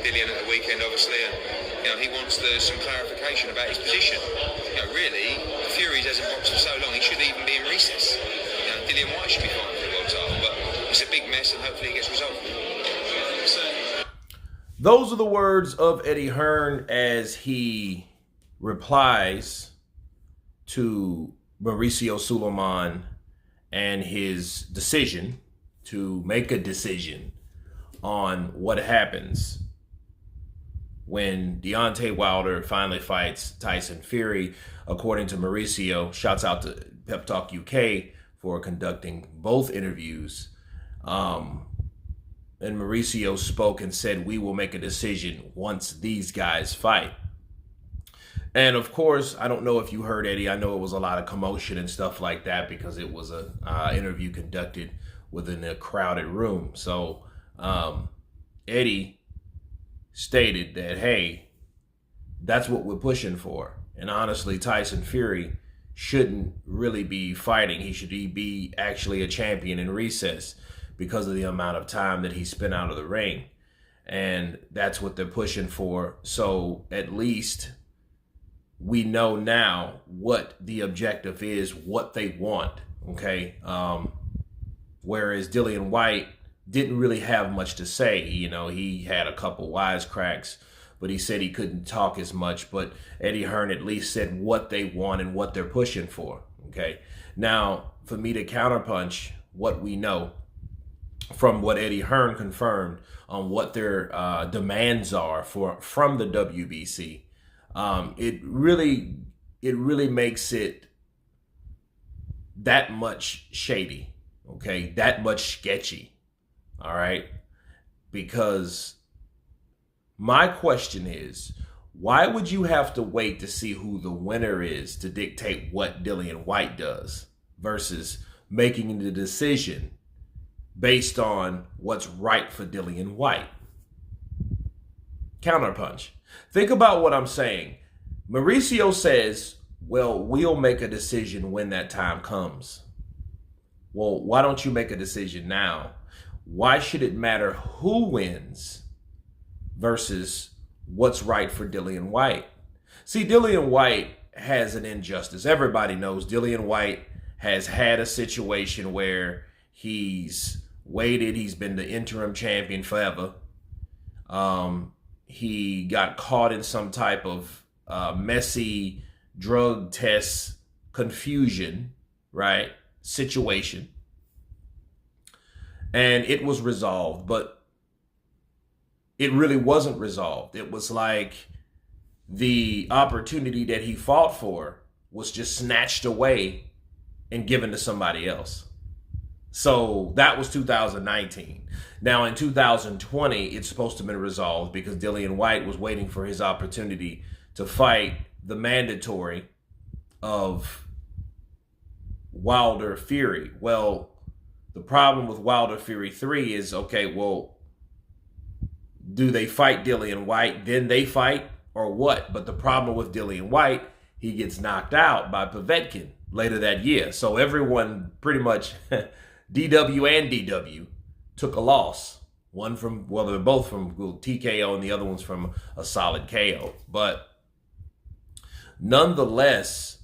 Dillian at the weekend, obviously, and he wants some clarification about his position. Really, the Furies hasn't boxed for so long, he shouldn't even be in recess. Dillian White should be fighting for the world title, but it's a big mess, and hopefully it gets resolved. Those are the words of Eddie Hearn as he replies to Mauricio Sulaiman and his decision to make a decision on what happens when Deontay Wilder finally fights Tyson Fury. According to Mauricio, shouts out to Pep Talk UK for conducting both interviews. And Mauricio spoke and said, we will make a decision once these guys fight. And of course, I don't know if you heard Eddie. I know it was a lot of commotion and stuff like that because it was a interview conducted within a crowded room. So Eddie stated that, hey, that's what we're pushing for. And honestly, Tyson Fury shouldn't really be fighting. He should be actually a champion in recess because of the amount of time that he spent out of the ring. And that's what they're pushing for. So at least we know now what the objective is, what they want, okay? Whereas Dillian White didn't really have much to say. He had a couple wisecracks, but he said he couldn't talk as much. But Eddie Hearn at least said what they want and what they're pushing for, okay? Now, for me to counterpunch what we know from what Eddie Hearn confirmed on what their demands are from the WBC, it really makes it that much shady, okay? That much sketchy, all right? Because my question is, why would you have to wait to see who the winner is to dictate what Dillian White does versus making the decision based on what's right for Dillian White? Counterpunch. Think about what I'm saying. Mauricio says, well, we'll make a decision when that time comes. Well, why don't you make a decision now? Why should it matter who wins versus what's right for Dillian White? See, Dillian White has an injustice. Everybody knows Dillian White has had a situation where he's waited. He's been the interim champion forever. He got caught in some type of messy drug test confusion, right? Situation. And it was resolved, but it really wasn't resolved. It was like the opportunity that he fought for was just snatched away and given to somebody else. So that was 2019. Now in 2020, it's supposed to have been resolved because Dillian White was waiting for his opportunity to fight the mandatory of Wilder Fury. Well, the problem with Wilder Fury 3 is, okay, well, do they fight Dillian White, then they fight, or what? But the problem with Dillian White, he gets knocked out by Povetkin later that year. So everyone pretty much, DW and DW, took a loss. One from, well, they're both from TKO and the other one's from a solid KO. But nonetheless,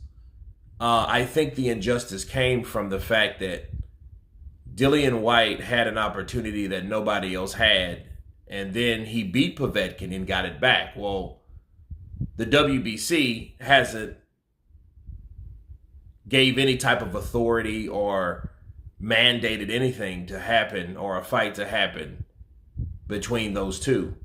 I think the injustice came from the fact that Dillian White had an opportunity that nobody else had, and then he beat Povetkin and got it back. Well, the WBC hasn't gave any type of authority or mandated anything to happen or a fight to happen between those two.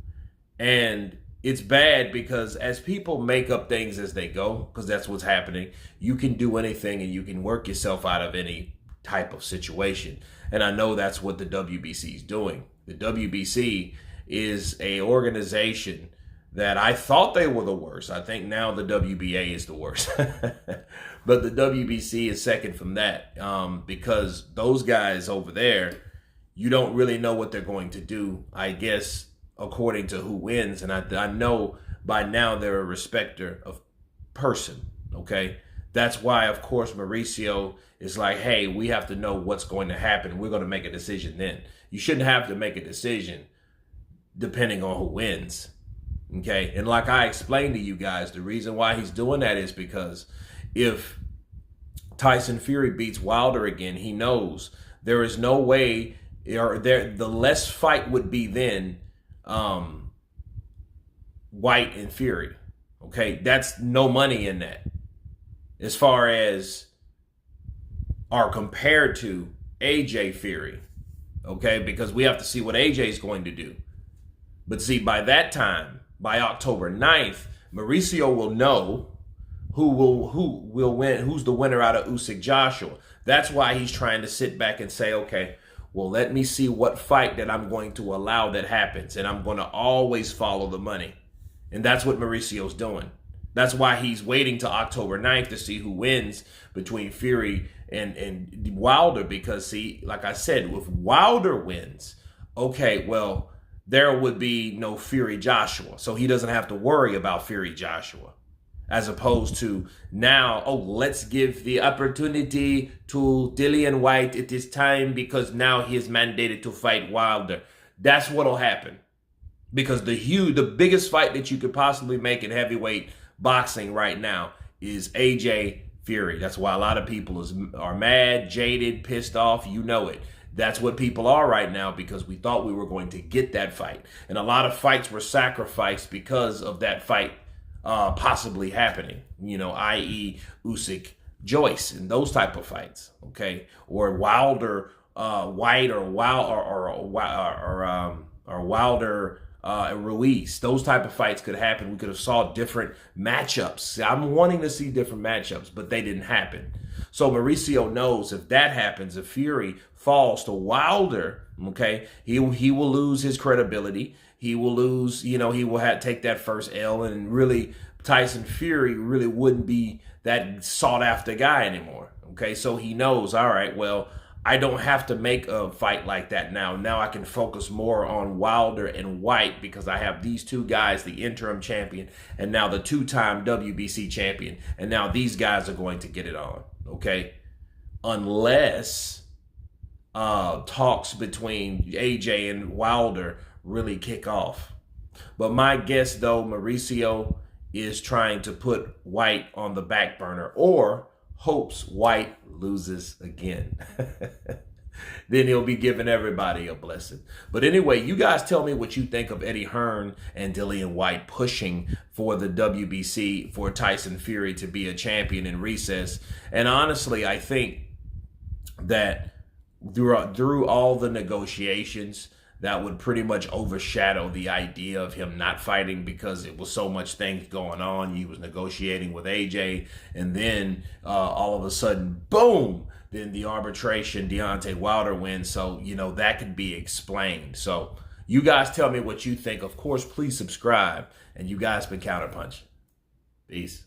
And it's bad because as people make up things as they go, because that's what's happening, you can do anything and you can work yourself out of any type of situation. And I know that's what the WBC is doing. The WBC is a organization that I thought they were the worst. I think now the WBA is the worst. But the WBC is second from that because those guys over there, you don't really know what they're going to do, I guess, according to who wins. And I know by now they're a respecter of person, okay? That's why, of course, Mauricio is like, hey, we have to know what's going to happen. We're going to make a decision then. You shouldn't have to make a decision depending on who wins. Okay. And like I explained to you guys, the reason why he's doing that is because if Tyson Fury beats Wilder again, he knows there is no way, or the less fight would be then White and Fury. Okay. That's no money in that as far as are compared to AJ Fury. Okay. Because we have to see what AJ is going to do. But see, by that time, by October 9th, Mauricio will know who will win, who's the winner out of Usyk Joshua. That's why he's trying to sit back and say, okay, well, let me see what fight that I'm going to allow that happens. And I'm going to always follow the money. And that's what Mauricio's doing. That's why he's waiting till October 9th to see who wins between Fury and Wilder. Because, see, like I said, if Wilder wins, okay, well, there would be no Fury Joshua. So he doesn't have to worry about Fury Joshua. As opposed to now, oh, let's give the opportunity to Dillian White at this time because now he is mandated to fight Wilder. That's what'll happen. Because the biggest fight that you could possibly make in heavyweight boxing right now is AJ Fury. That's why a lot of people are mad, jaded, pissed off. You know it. That's what people are right now because we thought we were going to get that fight. And a lot of fights were sacrificed because of that fight possibly happening, i.e. Usyk Joyce and those type of fights, okay? Or Wilder White or Wilder Ruiz. Those type of fights could happen. We could have saw different matchups. I'm wanting to see different matchups, but they didn't happen. So Mauricio knows if that happens, if Fury falls to Wilder, okay, he will lose his credibility. He will lose, he will take that first L, and really Tyson Fury really wouldn't be that sought after guy anymore. Okay, so he knows, all right, well, I don't have to make a fight like that now. Now I can focus more on Wilder and White because I have these two guys, the interim champion and now the two-time WBC champion. And now these guys are going to get it on, okay? Unless talks between AJ and Wilder really kick off. But my guess, though, Mauricio is trying to put White on the back burner or hopes White loses again. Then he'll be giving everybody a blessing. But anyway, you guys tell me what you think of Eddie Hearn and Dillian White pushing for the WBC for Tyson Fury to be a champion in recess. And honestly, I think that through all the negotiations, that would pretty much overshadow the idea of him not fighting because it was so much things going on. He was negotiating with AJ, and then all of a sudden, boom, then the arbitration, Deontay Wilder wins. So, that could be explained. So you guys tell me what you think. Of course, please subscribe. And you guys been Counterpunch. Peace.